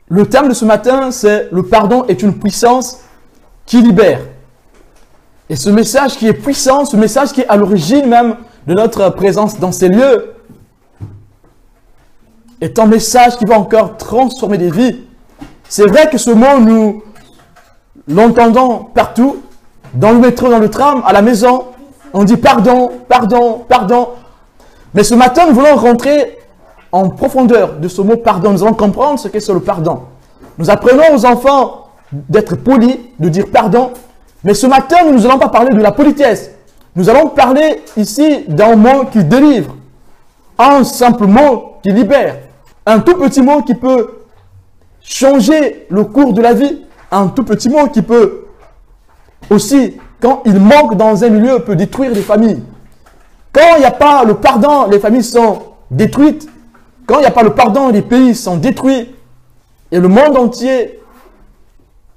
Le thème de ce matin, c'est « Le pardon est une puissance qui libère ». Et ce message qui est puissant, ce message qui est à l'origine même de notre présence dans ces lieux, est un message qui va encore transformer des vies. C'est vrai que ce mot, nous l'entendons partout, dans le métro, dans le tram, à la maison. On dit pardon, pardon, pardon. Mais ce matin, nous voulons rentrer en profondeur de ce mot pardon. Nous allons comprendre ce qu'est le pardon. Nous apprenons aux enfants d'être polis, de dire pardon. Mais ce matin, nous n'allons pas parler de la politesse. Nous allons parler ici d'un mot qui délivre. Un simple mot qui libère. Un tout petit mot qui peut changer le cours de la vie. Un tout petit mot qui peut aussi, quand il manque dans un milieu, peut détruire des familles. Quand il n'y a pas le pardon, les familles sont détruites. Quand il n'y a pas le pardon, les pays sont détruits. Et le monde entier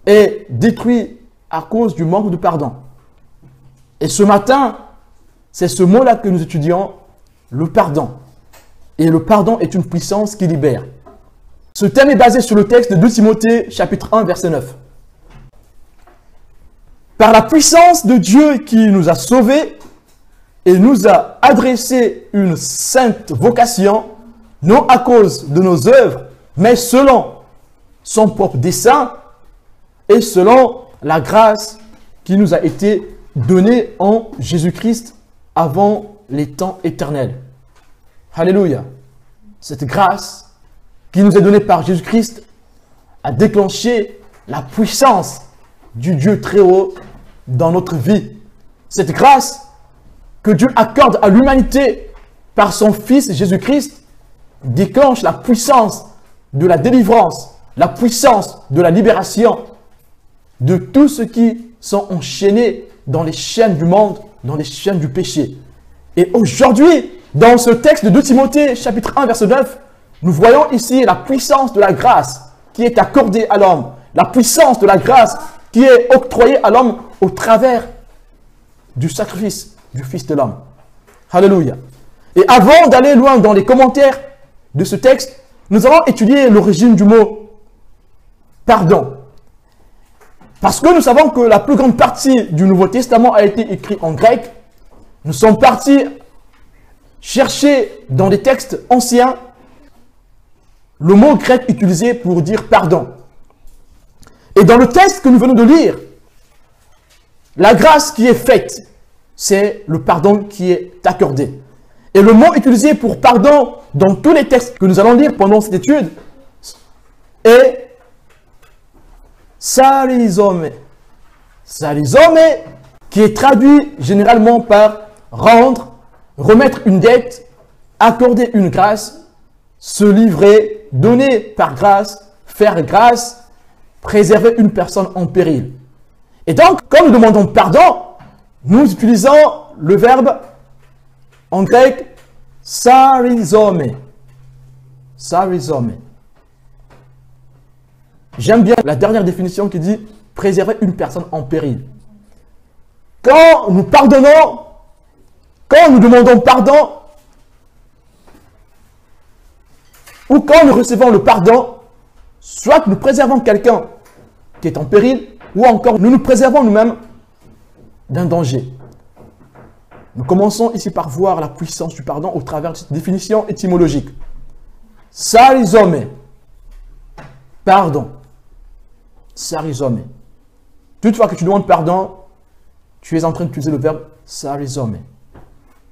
est détruit à cause du manque de pardon. Et ce matin, c'est ce mot-là que nous étudions, le pardon. Et le pardon est une puissance qui libère. Ce thème est basé sur le texte de 2 Timothée, chapitre 1, verset 9. Par la puissance de Dieu qui nous a sauvés et nous a adressé une sainte vocation, non à cause de nos œuvres, mais selon son propre dessein et selon la grâce qui nous a été donnée en Jésus-Christ avant les temps éternels. Alléluia. Cette grâce qui nous est donnée par Jésus-Christ a déclenché la puissance du Dieu très haut dans notre vie. Cette grâce que Dieu accorde à l'humanité par son Fils Jésus-Christ déclenche la puissance de la délivrance, la puissance de la libération de tous ceux qui sont enchaînés dans les chaînes du monde, dans les chaînes du péché. Et aujourd'hui, dans ce texte de 2 Timothée, chapitre 1, verset 9, nous voyons ici la puissance de la grâce qui est accordée à l'homme, la puissance de la grâce qui est octroyée à l'homme au travers du sacrifice du Fils de l'homme. Alléluia. Et avant d'aller loin dans les commentaires de ce texte, nous allons étudier l'origine du mot pardon. Parce que nous savons que la plus grande partie du Nouveau Testament a été écrite en grec. Nous sommes partis chercher dans les textes anciens le mot grec utilisé pour dire pardon. Et dans le texte que nous venons de lire, la grâce qui est faite, c'est le pardon qui est accordé. Et le mot utilisé pour pardon dans tous les textes que nous allons lire pendant cette étude est sarizome. Sarizome, qui est traduit généralement par rendre, remettre une dette, accorder une grâce, se livrer, donner par grâce, faire grâce, préserver une personne en péril. Et donc, quand nous demandons pardon, nous utilisons le verbe en grec sarizome. Sarizome. J'aime bien la dernière définition qui dit préserver une personne en péril. Quand nous pardonnons, quand nous demandons pardon, ou quand nous recevons le pardon, soit nous préservons quelqu'un qui est en péril, ou encore nous nous préservons nous-mêmes d'un danger. Nous commençons ici par voir la puissance du pardon au travers de cette définition étymologique. Sarizome. Pardon. Sarizome. Toutefois que tu demandes pardon, tu es en train d'utiliser le verbe sarizome.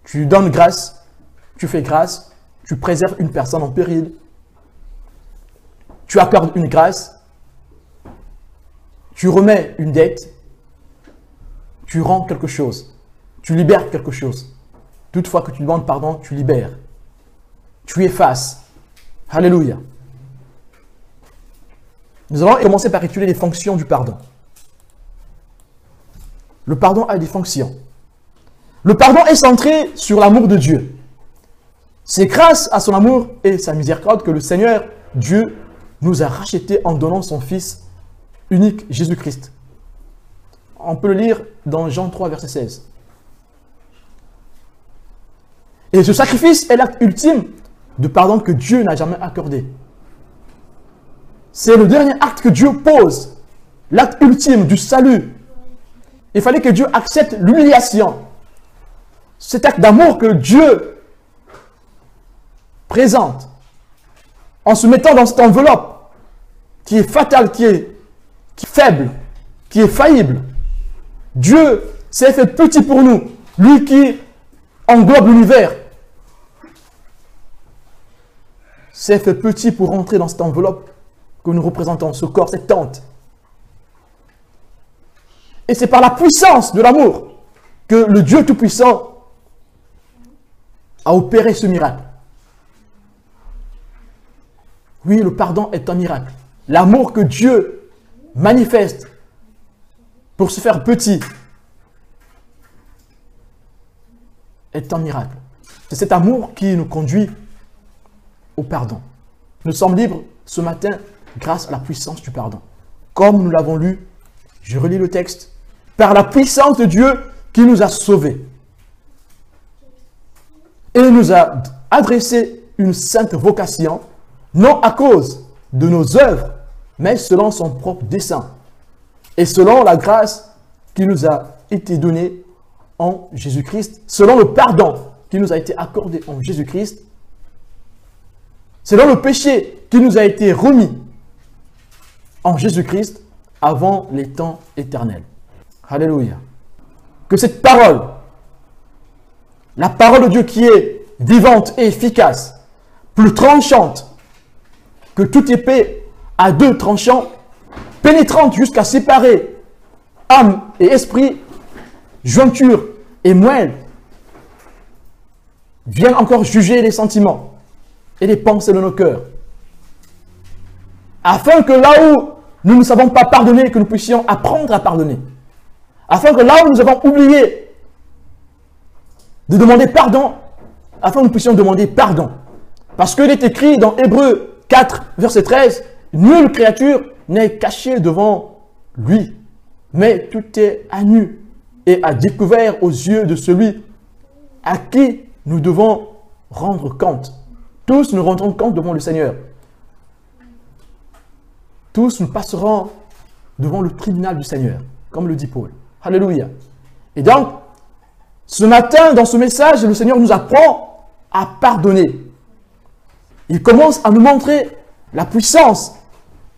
Tu donnes grâce, tu fais grâce, tu préserves une personne en péril, tu accordes une grâce, tu remets une dette, tu rends quelque chose, tu libères quelque chose. Toutefois que tu demandes pardon, tu libères. Tu effaces. Alléluia. Nous allons commencer par étudier les fonctions du pardon. Le pardon a des fonctions. Le pardon est centré sur l'amour de Dieu. C'est grâce à son amour et sa miséricorde que le Seigneur, Dieu, nous a rachetés en donnant son Fils unique, Jésus-Christ. On peut le lire dans Jean 3, verset 16. Et ce sacrifice est l'acte ultime de pardon que Dieu n'a jamais accordé. C'est le dernier acte que Dieu pose, l'acte ultime du salut. Il fallait que Dieu accepte l'humiliation. Cet acte d'amour que Dieu présente en se mettant dans cette enveloppe qui est fatale, qui est faible, qui est faillible. Dieu s'est fait petit pour nous, lui qui englobe l'univers. S'est fait petit pour rentrer dans cette enveloppe que nous représentons, ce corps, cette tente. Et c'est par la puissance de l'amour que le Dieu Tout-Puissant a opéré ce miracle. Oui, le pardon est un miracle. L'amour que Dieu manifeste pour se faire petit est un miracle. C'est cet amour qui nous conduit au pardon. Nous sommes libres ce matin grâce à la puissance du pardon. Comme nous l'avons lu, je relis le texte, par la puissance de Dieu qui nous a sauvés. Et nous a adressé une sainte vocation, non à cause de nos œuvres, mais selon son propre dessein. Et selon la grâce qui nous a été donnée en Jésus-Christ, selon le pardon qui nous a été accordé en Jésus-Christ, selon le péché qui nous a été remis en Jésus-Christ avant les temps éternels. Alléluia. Que cette parole, la parole de Dieu qui est vivante et efficace, plus tranchante que toute épée à deux tranchants, pénétrante jusqu'à séparer âme et esprit, jointure et moelle, vienne encore juger les sentiments et les pensées de nos cœurs. Afin que là où nous ne savons pas pardonner, que nous puissions apprendre à pardonner. Afin que là où nous avons oublié de demander pardon, afin que nous puissions demander pardon. Parce qu'il est écrit dans Hébreux 4, verset 13, « Nulle créature n'est cachée devant lui, mais tout est à nu et à découvert aux yeux de celui à qui nous devons rendre compte. » Tous nous rendrons compte devant le Seigneur. Tous nous passerons devant le tribunal du Seigneur, comme le dit Paul. Alléluia. Et donc, ce matin, dans ce message, le Seigneur nous apprend à pardonner. Il commence à nous montrer la puissance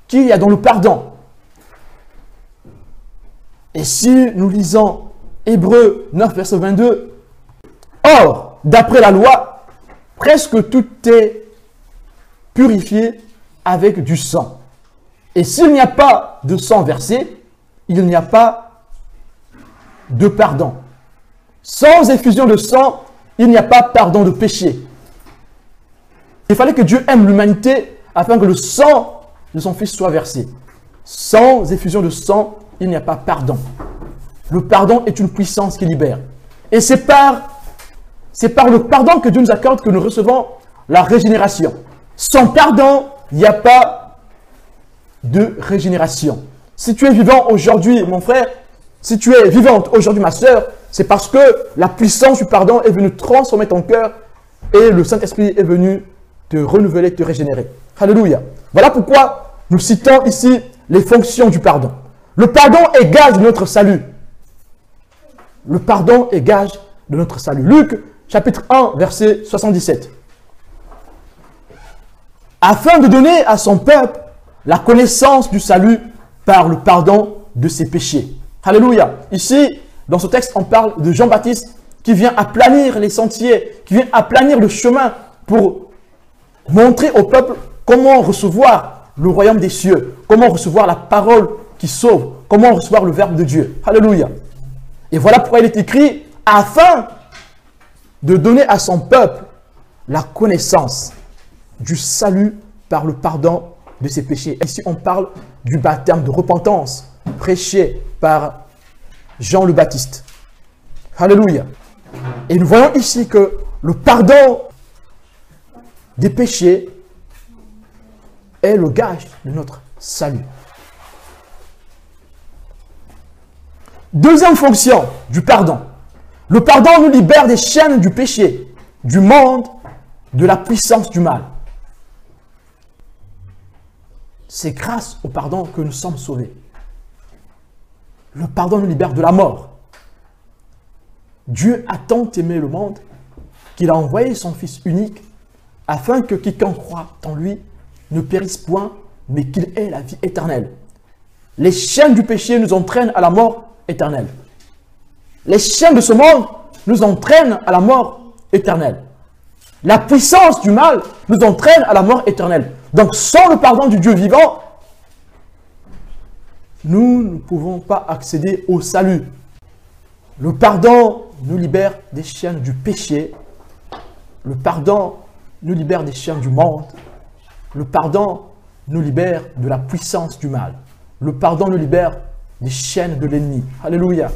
qu'il y a dans le pardon. Et si nous lisons Hébreux 9, verset 22, « Or, d'après la loi, presque tout est purifié avec du sang. Et s'il n'y a pas de sang versé, il n'y a pas de pardon. Sans effusion de sang, il n'y a pas pardon de péché. » Il fallait que Dieu aime l'humanité afin que le sang de son Fils soit versé. Sans effusion de sang, il n'y a pas pardon. Le pardon est une puissance qui libère. Et c'est par le pardon que Dieu nous accorde que nous recevons la régénération. Sans pardon, il n'y a pas de régénération. Si tu es vivant aujourd'hui, mon frère, si tu es vivante aujourd'hui, ma soeur, c'est parce que la puissance du pardon est venue transformer ton cœur et le Saint-Esprit est venu te renouveler, te régénérer. Alléluia. Voilà pourquoi nous citons ici les fonctions du pardon. Le pardon est gage de notre salut. Le pardon est gage de notre salut. Luc, chapitre 1, verset 77. Afin de donner à son peuple la connaissance du salut par le pardon de ses péchés. Alléluia. Ici, dans ce texte, on parle de Jean-Baptiste qui vient aplanir les sentiers, qui vient aplanir le chemin pour montrer au peuple comment recevoir le royaume des cieux, comment recevoir la parole qui sauve, comment recevoir le verbe de Dieu. Alléluia. Et voilà pourquoi il est écrit, afin de donner à son peuple la connaissance du salut par le pardon de ses péchés. Ici, on parle du baptême de repentance prêché par Jean le Baptiste. Alléluia. Et nous voyons ici que le pardon des péchés est le gage de notre salut. Deuxième fonction du pardon. Le pardon nous libère des chaînes du péché, du monde, de la puissance du mal. C'est grâce au pardon que nous sommes sauvés. Le pardon nous libère de la mort. Dieu a tant aimé le monde qu'il a envoyé son Fils unique afin que quiconque croit en lui ne périsse point, mais qu'il ait la vie éternelle. Les chaînes du péché nous entraînent à la mort éternelle. Les chaînes de ce monde nous entraînent à la mort éternelle. La puissance du mal nous entraîne à la mort éternelle. Donc, sans le pardon du Dieu vivant, nous ne pouvons pas accéder au salut. Le pardon nous libère des chaînes du péché. Le pardon nous libère des chaînes du monde. Le pardon nous libère de la puissance du mal. Le pardon nous libère des chaînes de l'ennemi. Alléluia.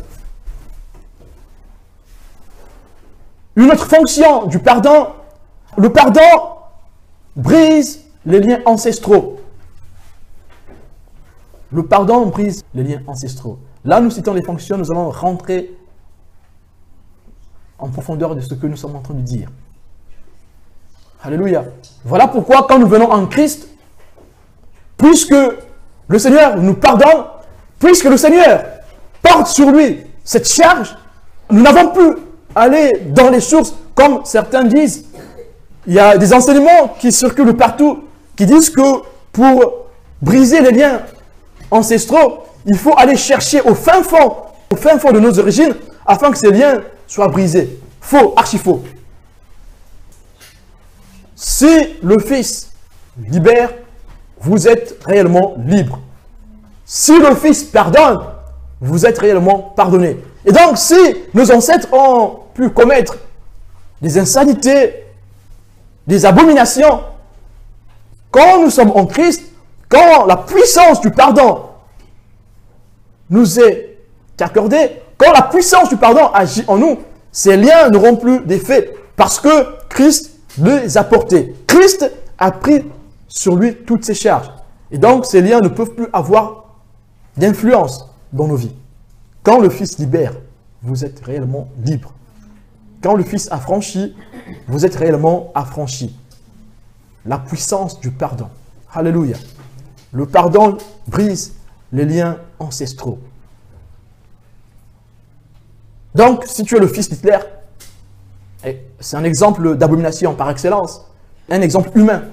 Une autre fonction du pardon, le pardon brise les liens ancestraux. Le pardon brise les liens ancestraux. Là, nous citons les fonctions, nous allons rentrer en profondeur de ce que nous sommes en train de dire. Alléluia. Voilà pourquoi quand nous venons en Christ, puisque le Seigneur nous pardonne, puisque le Seigneur porte sur lui cette charge, nous n'avons plus à aller dans les sources, comme certains disent. Il y a des enseignements qui circulent partout, qui disent que pour briser les liens ancestraux, il faut aller chercher au fin fond de nos origines, afin que ces liens soient brisés. Faux, archi faux. Si le Fils libère, vous êtes réellement libre. Si le Fils pardonne, vous êtes réellement pardonné. Et donc, si nos ancêtres ont pu commettre des insanités, des abominations, quand nous sommes en Christ, quand la puissance du pardon nous est accordée, quand la puissance du pardon agit en nous, ces liens n'auront plus d'effet parce que Christ les a portés. Christ a pris sur lui toutes ses charges. Et donc, ces liens ne peuvent plus avoir d'influence dans nos vies. Quand le Fils libère, vous êtes réellement libre. Quand le Fils affranchit, vous êtes réellement affranchi. La puissance du pardon. Alléluia. Le pardon brise les liens ancestraux. Donc, si tu es le fils d'Hitler, c'est un exemple d'abomination par excellence, un exemple humain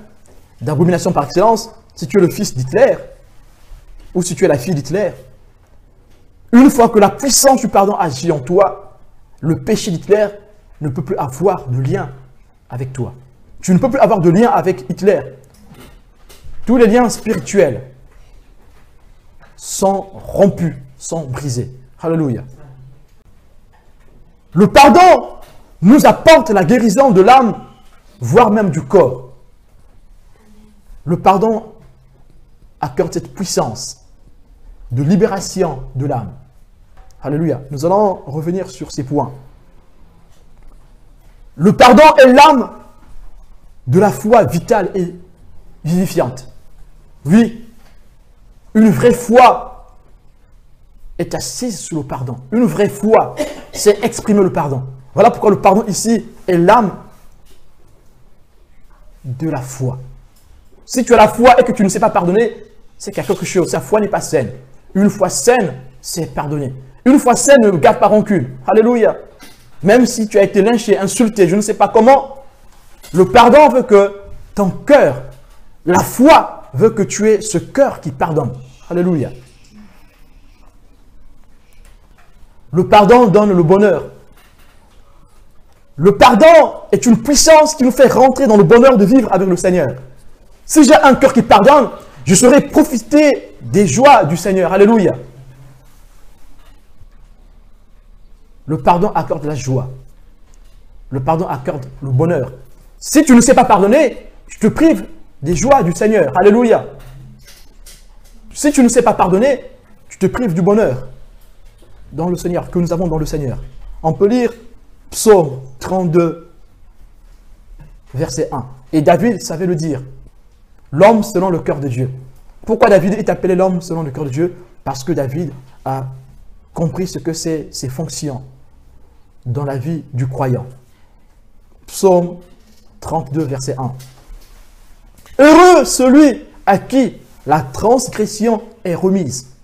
d'abomination par excellence. Si tu es le fils d'Hitler, ou si tu es la fille d'Hitler, une fois que la puissance du pardon agit en toi, le péché d'Hitler ne peut plus avoir de lien avec toi. Tu ne peux plus avoir de lien avec Hitler. Tous les liens spirituels sont rompus, sont brisés. Alléluia. Le pardon nous apporte la guérison de l'âme, voire même du corps. Le pardon accorde cette puissance de libération de l'âme. Alléluia. Nous allons revenir sur ces points. Le pardon est l'âme de la foi vitale et vivifiante. Oui, une vraie foi est assise sur le pardon. Une vraie foi, c'est exprimer le pardon. Voilà pourquoi le pardon ici est l'âme de la foi. Si tu as la foi et que tu ne sais pas pardonner, c'est qu'il y a quelque chose. Sa foi n'est pas saine. Une foi saine, c'est pardonner. Une foi saine ne garde pas rancune. Alléluia. Même si tu as été lynché, insulté, je ne sais pas comment, le pardon veut que ton cœur, la foi veut que tu aies ce cœur qui pardonne. Alléluia. Le pardon donne le bonheur. Le pardon est une puissance qui nous fait rentrer dans le bonheur de vivre avec le Seigneur. Si j'ai un cœur qui pardonne, je saurai profiter des joies du Seigneur. Alléluia. Le pardon accorde la joie. Le pardon accorde le bonheur. Si tu ne sais pas pardonner, tu te prives des joies du Seigneur. Alléluia. Si tu ne sais pas pardonner, tu te prives du bonheur dans le Seigneur, que nous avons dans le Seigneur. On peut lire Psaume 32, verset 1. Et David savait le dire. L'homme selon le cœur de Dieu. Pourquoi David est appelé l'homme selon le cœur de Dieu? Parce que David a compris ce que c'est ses fonctions dans la vie du croyant. Psaume 32, verset 1. Heureux celui à qui la transgression est remise,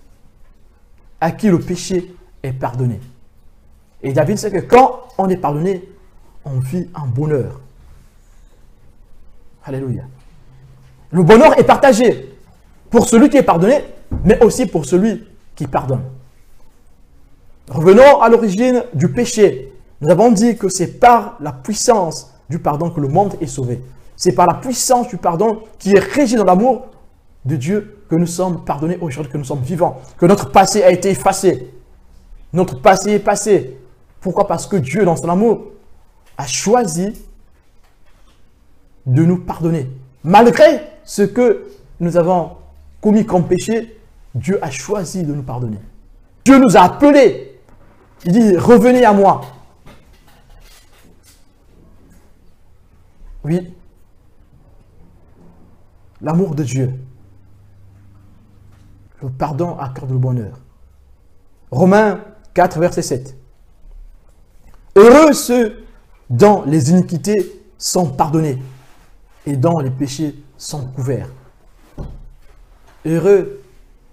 à qui le péché est pardonné. Et David sait que quand on est pardonné, on vit un bonheur. Alléluia. Le bonheur est partagé pour celui qui est pardonné, mais aussi pour celui qui pardonne. Revenons à l'origine du péché. Nous avons dit que c'est par la puissance du pardon que le monde est sauvé. C'est par la puissance du pardon qui est régie dans l'amour de Dieu que nous sommes pardonnés aujourd'hui, que nous sommes vivants, que notre passé a été effacé. Notre passé est passé. Pourquoi? Parce que Dieu, dans son amour, a choisi de nous pardonner. Malgré ce que nous avons commis comme péché, Dieu a choisi de nous pardonner. Dieu nous a appelés. Il dit, revenez à moi. Oui. L'amour de Dieu. Le pardon accorde le bonheur. Romains 4, verset 7. Heureux ceux dont les iniquités sont pardonnées et dont les péchés sont couverts. Heureux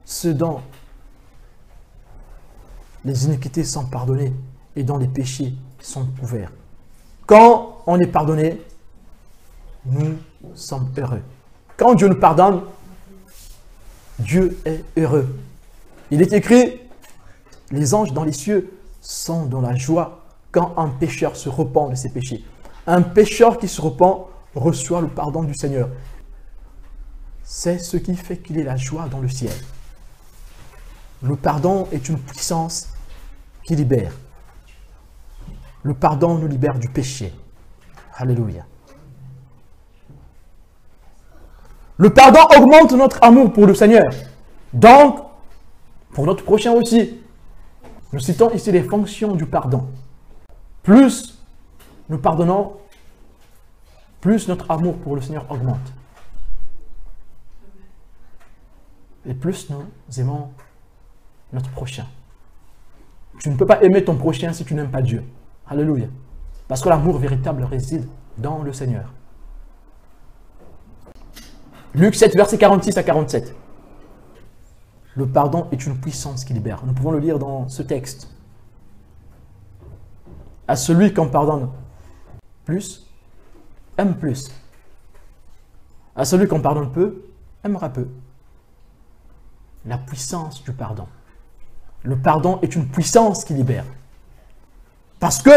ceux dont les iniquités sont pardonnées et dont les péchés sont couverts. Quand on est pardonné, nous sommes heureux. Quand Dieu nous pardonne, Dieu est heureux. Il est écrit, les anges dans les cieux sont dans la joie quand un pécheur se repent de ses péchés. Un pécheur qui se repent reçoit le pardon du Seigneur. C'est ce qui fait qu'il ait la joie dans le ciel. Le pardon est une puissance qui libère. Le pardon nous libère du péché. Alléluia. Le pardon augmente notre amour pour le Seigneur. Donc, pour notre prochain aussi, nous citons ici les fonctions du pardon. Plus nous pardonnons, plus notre amour pour le Seigneur augmente. Et plus nous aimons notre prochain. Tu ne peux pas aimer ton prochain si tu n'aimes pas Dieu. Alléluia. Parce que l'amour véritable réside dans le Seigneur. Luc 7, verset 46 à 47. Le pardon est une puissance qui libère. Nous pouvons le lire dans ce texte. À celui qu'on pardonne plus, aime plus. À celui qu'on pardonne peu, aimera peu. La puissance du pardon. Le pardon est une puissance qui libère. Parce que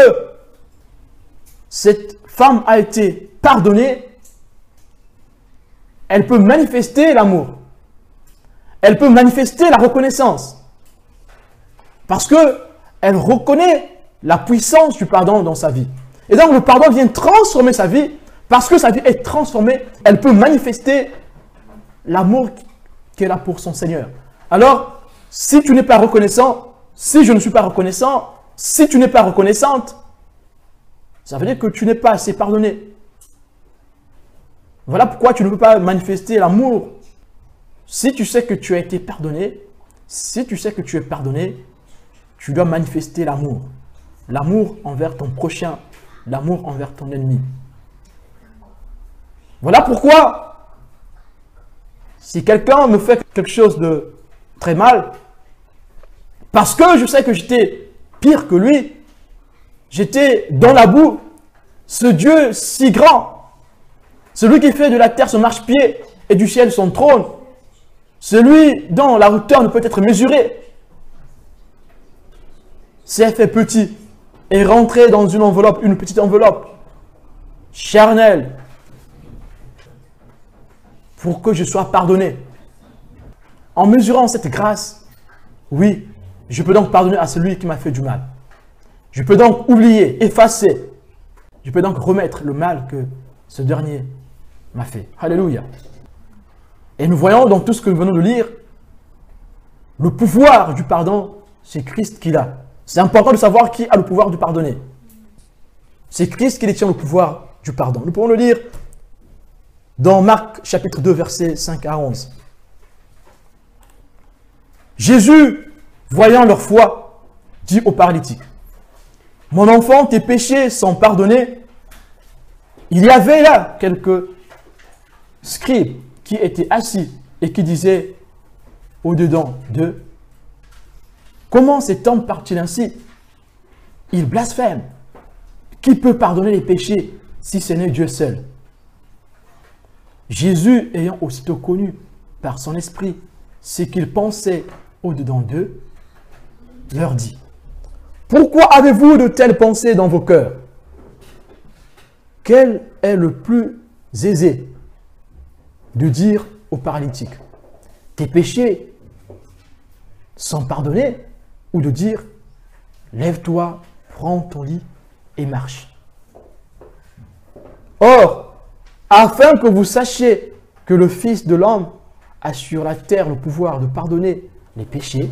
cette femme a été pardonnée, elle peut manifester l'amour. Elle peut manifester la reconnaissance. Parce que elle reconnaît la puissance du pardon dans sa vie. Et donc le pardon vient transformer sa vie. Parce que sa vie est transformée, elle peut manifester l'amour qu'elle a pour son Seigneur. Alors, si tu n'es pas reconnaissant, si je ne suis pas reconnaissant, si tu n'es pas reconnaissante, ça veut dire que tu n'es pas assez pardonné. Voilà pourquoi tu ne peux pas manifester l'amour. Si tu sais que tu as été pardonné, si tu sais que tu es pardonné, tu dois manifester l'amour. L'amour envers ton prochain, l'amour envers ton ennemi. Voilà pourquoi, si quelqu'un me fait quelque chose de très mal, parce que je sais que j'étais pire que lui, j'étais dans la boue, ce Dieu si grand, celui qui fait de la terre son marchepied et du ciel son trône, celui dont la hauteur ne peut être mesurée, s'est fait petit et rentré dans une enveloppe, une petite enveloppe charnelle, pour que je sois pardonné. En mesurant cette grâce, oui, je peux donc pardonner à celui qui m'a fait du mal. Je peux donc oublier, effacer. Je peux donc remettre le mal que ce dernier m'a fait. Alléluia. Et nous voyons dans tout ce que nous venons de lire, le pouvoir du pardon, c'est Christ qui l'a. C'est important de savoir qui a le pouvoir de pardonner. C'est Christ qui détient le pouvoir du pardon. Nous pouvons le lire dans Marc chapitre 2, versets 5 à 11. Jésus, voyant leur foi, dit au paralytique, « Mon enfant, tes péchés sont pardonnés. » Il y avait là quelques scribes qui étaient assis et qui disait au-dedans d'eux, comment cet homme parle-t-il ainsi? Il blasphème. Qui peut pardonner les péchés si ce n'est Dieu seul? Jésus, ayant aussitôt connu par son esprit ce qu'il pensait au-dedans d'eux, leur dit, pourquoi avez-vous de telles pensées dans vos cœurs? Quel est le plus aisé de dire au paralytique, tes péchés sont pardonnés, ou de dire, lève-toi, prends ton lit et marche. Or, afin que vous sachiez que le Fils de l'homme a sur la terre le pouvoir de pardonner les péchés,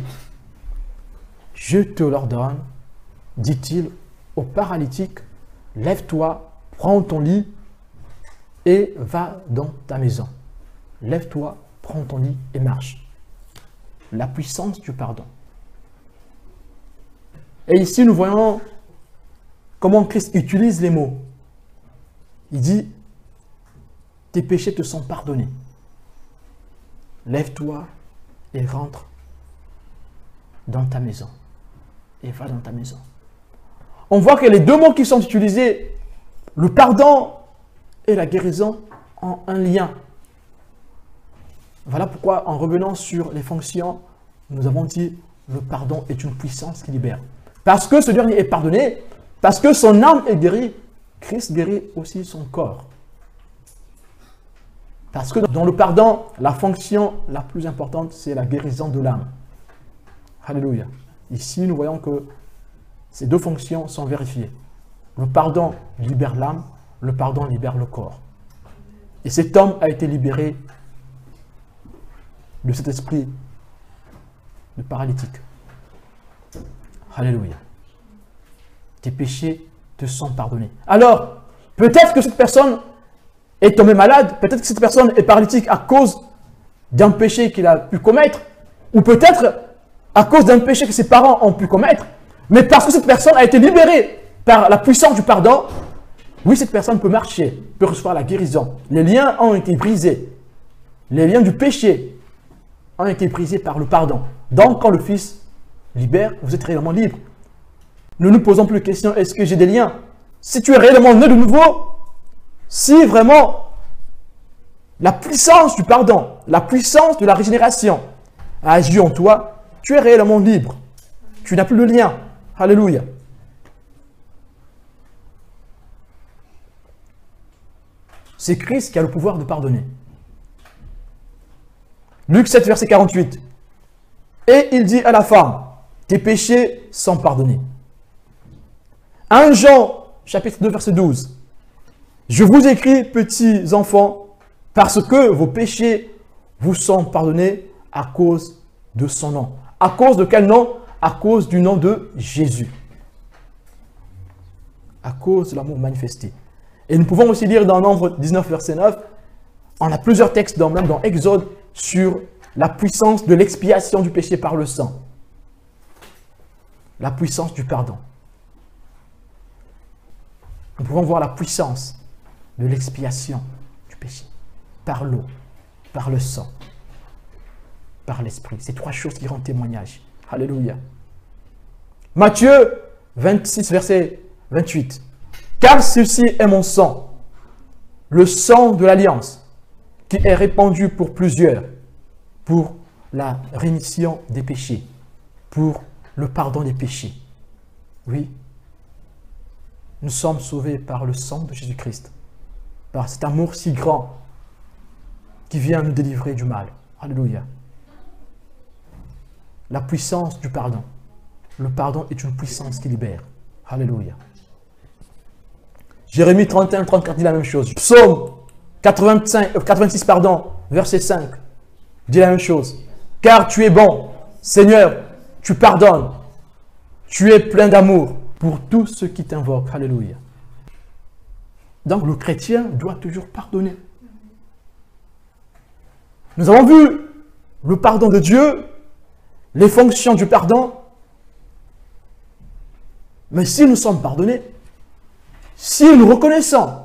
je te l'ordonne, dit-il au paralytique, lève-toi, prends ton lit et va dans ta maison. Lève-toi, prends ton lit et marche. La puissance du pardon. Et ici, nous voyons comment Christ utilise les mots. Il dit, tes péchés te sont pardonnés. Lève-toi et rentre dans ta maison. Et va dans ta maison. On voit que les deux mots qui sont utilisés, le pardon et la guérison, ont un lien. Voilà pourquoi, en revenant sur les fonctions, nous avons dit, le pardon est une puissance qui libère. Parce que ce dernier est pardonné, parce que son âme est guérie, Christ guérit aussi son corps. Parce que dans le pardon, la fonction la plus importante, c'est la guérison de l'âme. Alléluia. Ici, nous voyons que ces deux fonctions sont vérifiées. Le pardon libère l'âme, le pardon libère le corps. Et cet homme a été libéré de cet esprit de paralytique. Alléluia. Tes péchés te sont pardonnés. Alors, peut-être que cette personne est tombée malade, peut-être que cette personne est paralytique à cause d'un péché qu'il a pu commettre, ou peut-être à cause d'un péché que ses parents ont pu commettre, mais parce que cette personne a été libérée par la puissance du pardon, oui, cette personne peut marcher, peut recevoir la guérison. Les liens ont été brisés. Les liens du péché ont été brisés par le pardon. Donc, quand le Fils libère, vous êtes réellement libre. Ne nous posons plus la question, est-ce que j'ai des liens? Si tu es réellement né de nouveau, si vraiment la puissance du pardon, la puissance de la régénération a agi en toi, tu es réellement libre. Tu n'as plus de lien. Alléluia. C'est Christ qui a le pouvoir de pardonner. Luc 7, verset 48. Et il dit à la femme, tes péchés sont pardonnés. 1 Jean, chapitre 2, verset 12. Je vous écris, petits enfants, parce que vos péchés vous sont pardonnés à cause de son nom. À cause de quel nom? À cause du nom de Jésus. À cause de l'amour manifesté. Et nous pouvons aussi lire dans Nombre 19, verset 9, on a plusieurs textes, même dans Exode, sur la puissance de l'expiation du péché par le sang. La puissance du pardon. Nous pouvons voir la puissance de l'expiation du péché. Par l'eau, par le sang, par l'esprit. C'est trois choses qui rendent témoignage. Alléluia. Matthieu 26, verset 28. Car ceci est mon sang, le sang de l'alliance, qui est répandu pour plusieurs, pour la rémission des péchés, pour le pardon des péchés. Oui, nous sommes sauvés par le sang de Jésus-Christ, par cet amour si grand qui vient nous délivrer du mal. Alléluia. La puissance du pardon. Le pardon est une puissance qui libère. Alléluia. Jérémie 31, 34 dit la même chose. Psaume 86, verset 5, dit la même chose. Car tu es bon, Seigneur, tu pardonnes. Tu es plein d'amour pour tous ceux qui t'invoquent. Alléluia. Donc le chrétien doit toujours pardonner. Nous avons vu le pardon de Dieu, les fonctions du pardon. Mais si nous sommes pardonnés, si nous reconnaissons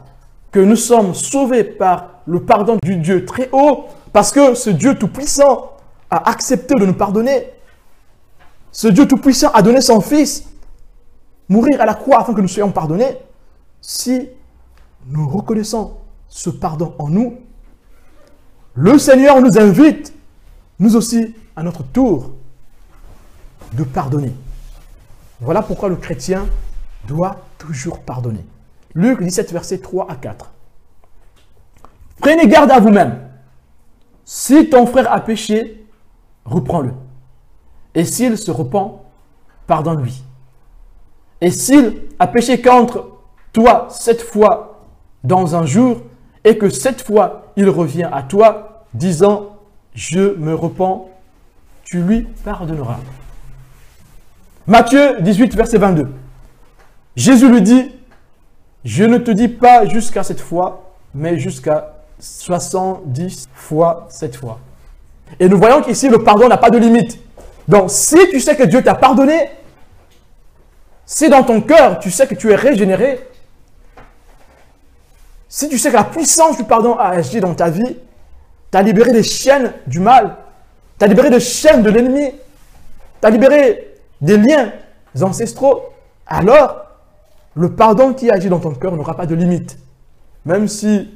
que nous sommes sauvés par le pardon du Dieu très haut, Parce que ce Dieu Tout-Puissant a accepté de nous pardonner. Ce Dieu Tout-Puissant a donné son Fils mourir à la croix afin que nous soyons pardonnés. Si nous reconnaissons ce pardon en nous, le Seigneur nous invite, nous aussi, à notre tour, de pardonner. Voilà pourquoi le chrétien doit toujours pardonner. Luc 17, versets 3 à 4. Prenez garde à vous-même. Si ton frère a péché, reprends-le. Et s'il se repent, pardonne-lui. Et s'il a péché contre toi 7 fois dans un jour, et que 7 fois il revient à toi, disant « Je me repens », tu lui pardonneras. Matthieu 18, verset 22. Jésus lui dit « Je ne te dis pas jusqu'à 7 fois, mais jusqu'à 70 fois 7 fois. » Et nous voyons qu'ici, le pardon n'a pas de limite. Donc, si tu sais que Dieu t'a pardonné, si dans ton cœur, tu sais que tu es régénéré, si tu sais que la puissance du pardon a agi dans ta vie, tu as libéré des chaînes du mal, tu as libéré des chaînes de l'ennemi, tu as libéré des liens ancestraux, alors le pardon qui agit dans ton cœur n'aura pas de limite. Même si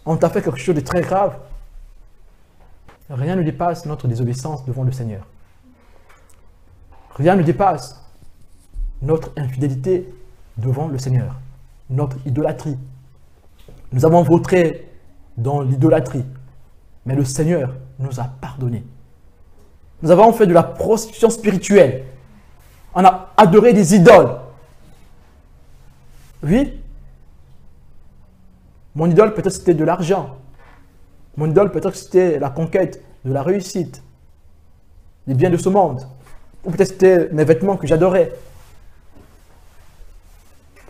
on t'a fait quelque chose de très grave, rien ne dépasse notre désobéissance devant le Seigneur. Rien ne dépasse notre infidélité devant le Seigneur, notre idolâtrie. Nous avons vautré dans l'idolâtrie, mais le Seigneur nous a pardonné. Nous avons fait de la prostitution spirituelle. On a adoré des idoles. Oui. Mon idole, peut-être c'était de l'argent. Mon idole, peut-être c'était la conquête de la réussite, des biens de ce monde. Ou peut-être c'était mes vêtements que j'adorais.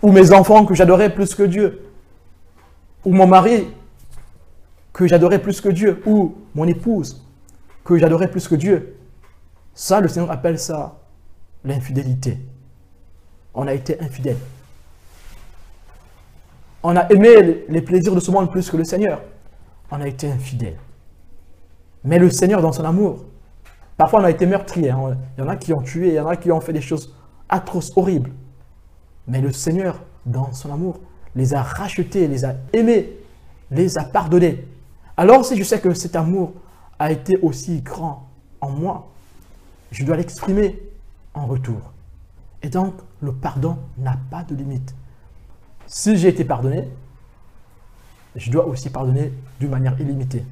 Ou mes enfants que j'adorais plus que Dieu. Ou mon mari que j'adorais plus que Dieu. Ou mon épouse que j'adorais plus que Dieu. Ça, le Seigneur appelle ça l'infidélité. On a été infidèle. On a aimé les plaisirs de ce monde plus que le Seigneur. On a été infidèle. Mais le Seigneur, dans son amour, parfois on a été meurtrier. Hein. Il y en a qui ont tué, il y en a qui ont fait des choses atroces, horribles. Mais le Seigneur, dans son amour, les a rachetés, les a aimés, les a pardonnés. Alors si je sais que cet amour a été aussi grand en moi, je dois l'exprimer en retour. Et donc, le pardon n'a pas de limite. Si j'ai été pardonné, je dois aussi pardonner d'une manière illimitée.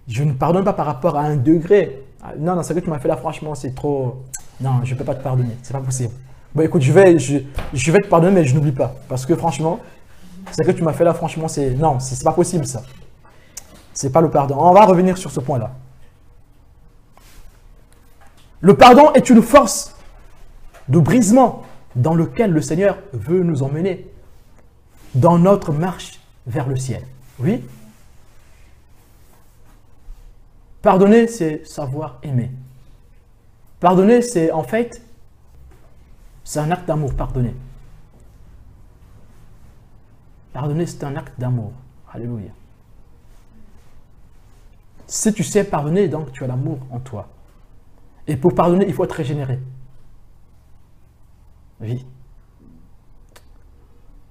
Je ne pardonne pas par rapport à un degré. Non, non, ce que tu m'as fait là, franchement, c'est trop... Non, je ne peux pas te pardonner, c'est pas possible. Bon, écoute, je vais te pardonner, mais je n'oublie pas. Parce que franchement, ce que tu m'as fait là, franchement, c'est... Non, c'est pas possible, ça. C'est pas le pardon. On va revenir sur ce point-là. Le pardon est une force de brisement dans lequel le Seigneur veut nous emmener dans notre marche vers le ciel. Oui. Pardonner, c'est savoir aimer. Pardonner, c'est en fait, c'est un acte d'amour, pardonner. Pardonner, c'est un acte d'amour. Alléluia. Si tu sais pardonner, donc tu as l'amour en toi. Et pour pardonner, il faut être régénéré. Oui.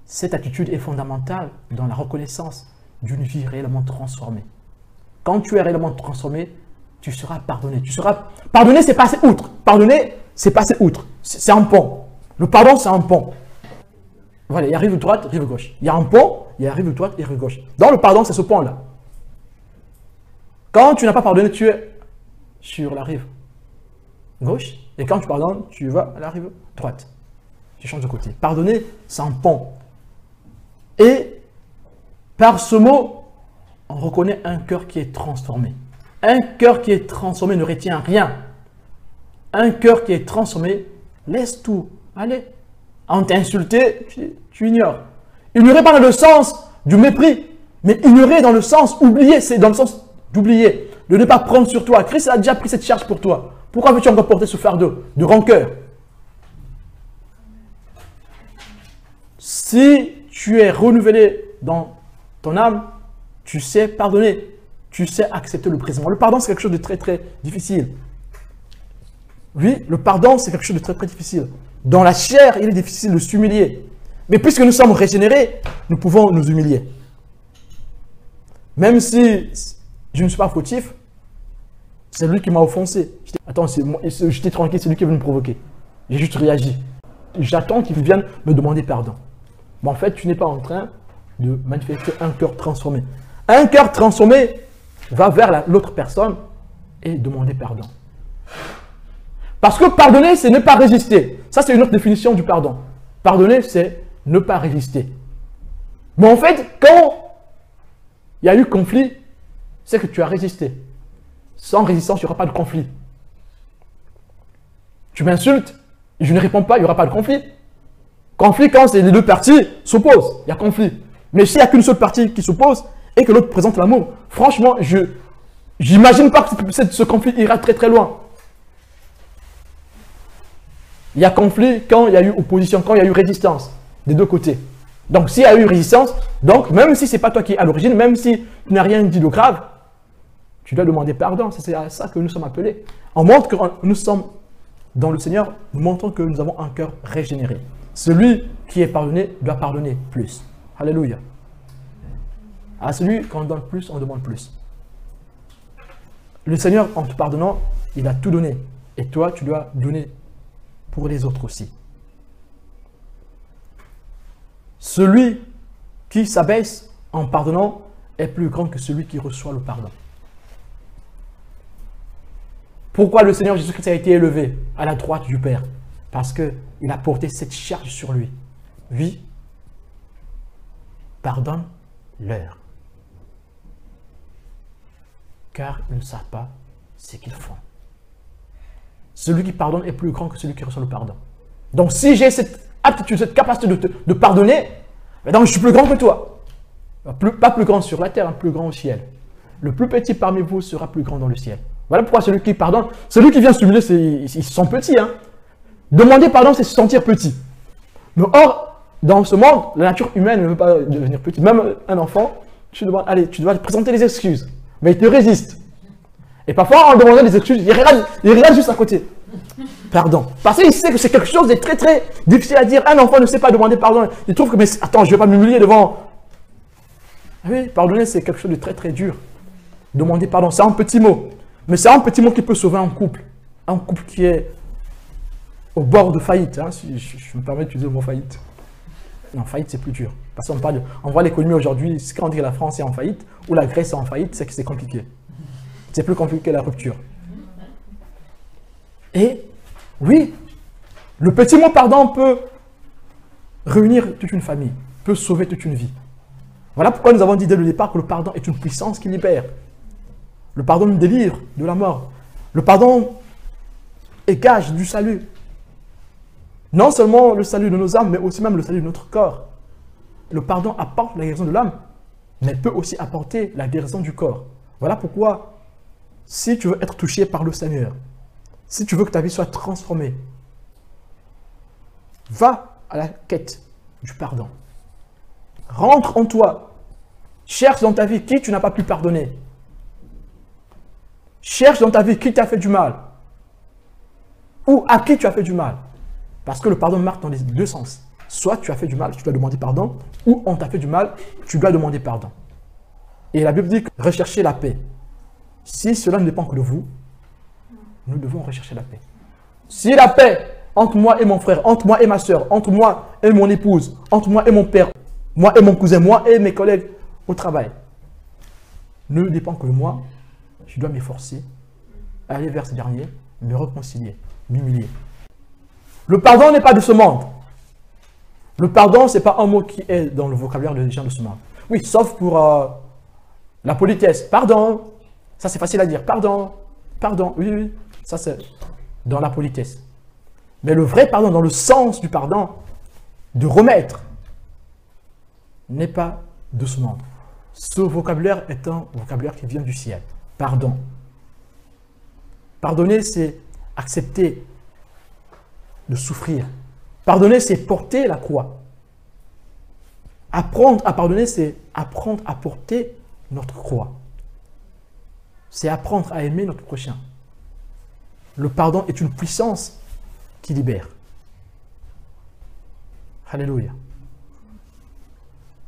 Cette attitude est fondamentale dans la reconnaissance d'une vie réellement transformée. Quand tu es réellement transformé, tu seras pardonné. Pardonner, c'est passer outre. Pardonner, c'est passer outre. C'est un pont. Le pardon, c'est un pont. Voilà, il y a rive droite, rive gauche. Il y a un pont, il y a rive droite et rive gauche. Dans le pardon, c'est ce pont-là. Quand tu n'as pas pardonné, tu es sur la rive gauche. Et quand tu pardonnes, tu vas à la rive droite. Tu changes de côté. Pardonner, c'est un pont. Et par ce mot, on reconnaît un cœur qui est transformé. Un cœur qui est transformé ne retient rien. Un cœur qui est transformé laisse tout. Allez. On t'a insulté, tu ignores. Ignorer pas dans le sens du mépris, mais ignorer dans le sens oublier, c'est dans le sens d'oublier, de ne pas prendre sur toi. Christ a déjà pris cette charge pour toi. Pourquoi veux-tu encore porter ce fardeau de rancœur? Si tu es renouvelé dans ton âme, Tu sais pardonner. Tu sais accepter le présent. Le pardon, c'est quelque chose de très, très difficile. Oui, le pardon, c'est quelque chose de très, très difficile. Dans la chair, il est difficile de s'humilier. Mais puisque nous sommes régénérés, nous pouvons nous humilier. Même si je ne suis pas fautif, c'est lui qui m'a offensé. Attends, j'étais tranquille, c'est lui qui veut me provoquer. J'ai juste réagi. J'attends qu'il vienne me demander pardon. Mais en fait, tu n'es pas en train de manifester un cœur transformé. Un cœur transformé va vers l'autre personne et demander pardon. Parce que pardonner, c'est ne pas résister. Ça, c'est une autre définition du pardon. Pardonner, c'est ne pas résister. Mais en fait, quand il y a eu conflit, c'est que tu as résisté. Sans résistance, il n'y aura pas de conflit. Tu m'insultes, et je ne réponds pas, il n'y aura pas de conflit. Conflit, quand les deux parties s'opposent, il y a conflit. Mais s'il n'y a qu'une seule partie qui s'oppose et que l'autre présente l'amour, franchement, je n'imagine pas que ce conflit ira très très loin. Il y a conflit quand il y a eu opposition, quand il y a eu résistance des deux côtés. Donc s'il y a eu résistance, donc même si ce n'est pas toi qui es à l'origine, même si tu n'as rien dit de grave, tu dois demander pardon. C'est à ça que nous sommes appelés. On montre que nous sommes dans le Seigneur, nous montrons que nous avons un cœur régénéré. Celui qui est pardonné doit pardonner plus. Alléluia. À celui qu'on donne plus, on demande plus. Le Seigneur, en te pardonnant, il a tout donné. Et toi, tu dois donner pour les autres aussi. Celui qui s'abaisse en pardonnant est plus grand que celui qui reçoit le pardon. Pourquoi le Seigneur Jésus-Christ a été élevé à la droite du Père? Parce qu'il a porté cette charge sur lui. Oui, pardonne-leur. Car ils ne savent pas ce qu'ils font. Celui qui pardonne est plus grand que celui qui reçoit le pardon. Donc si j'ai cette aptitude, cette capacité de pardonner, donc je suis plus grand que toi. Pas plus grand sur la terre, plus grand au ciel. Le plus petit parmi vous sera plus grand dans le ciel. Voilà pourquoi celui qui pardonne, celui qui vient s'humilier, ils se sentent petits. Hein. Demander pardon, c'est se sentir petit. Mais or, dans ce monde, la nature humaine ne veut pas devenir petit. Même un enfant, tu dois présenter des excuses. Mais il te résiste. Et parfois, en demandant des excuses, il regarde juste à côté. Pardon. Parce qu'il sait que c'est quelque chose de très très difficile à dire. Un enfant ne sait pas demander pardon. Il trouve que, mais attends, je ne vais pas m'humilier devant. Ah oui, pardonner, c'est quelque chose de très très dur. Demander pardon, c'est un petit mot. Mais c'est un petit mot qui peut sauver un couple. Un couple qui est au bord de faillite. Hein, si je me permets d'utiliser le mot faillite. Non, faillite, c'est plus dur. Parce qu'on voit l'économie aujourd'hui, quand on dit que la France est en faillite ou la Grèce est en faillite, c'est que c'est compliqué. C'est plus compliqué la rupture. Et oui, le petit mot pardon peut réunir toute une famille, peut sauver toute une vie. Voilà pourquoi nous avons dit dès le départ que le pardon est une puissance qui libère. Le pardon nous délivre de la mort. Le pardon est gage du salut. Non seulement le salut de nos âmes, mais aussi même le salut de notre corps. Le pardon apporte la guérison de l'âme, mais peut aussi apporter la guérison du corps. Voilà pourquoi, si tu veux être touché par le Seigneur, si tu veux que ta vie soit transformée, va à la quête du pardon. Rentre en toi. Cherche dans ta vie qui tu n'as pas pu pardonner. Cherche dans ta vie qui t'a fait du mal. Ou à qui tu as fait du mal. Parce que le pardon marque dans les deux sens. Soit tu as fait du mal, tu dois demander pardon, ou on t'a fait du mal, tu dois demander pardon. Et la Bible dit que recherchez la paix. Si cela ne dépend que de vous, nous devons rechercher la paix. Si la paix entre moi et mon frère, entre moi et ma soeur, entre moi et mon épouse, entre moi et mon père, moi et mon cousin, moi et mes collègues au travail, ne dépend que de moi, je dois m'efforcer, aller vers ce dernier, me réconcilier, m'humilier. Le pardon n'est pas de ce monde. Le pardon, ce n'est pas un mot qui est dans le vocabulaire des gens de ce monde. Oui, sauf pour la politesse. Pardon. Ça, c'est facile à dire. Pardon. Pardon. Oui, oui. Ça, c'est dans la politesse. Mais le vrai pardon, dans le sens du pardon, de remettre, n'est pas de ce monde. Ce vocabulaire est un vocabulaire qui vient du ciel. Pardon. Pardonner, c'est accepter de souffrir. Pardonner, c'est porter la croix. Apprendre à pardonner, c'est apprendre à porter notre croix. C'est apprendre à aimer notre prochain. Le pardon est une puissance qui libère. Alléluia.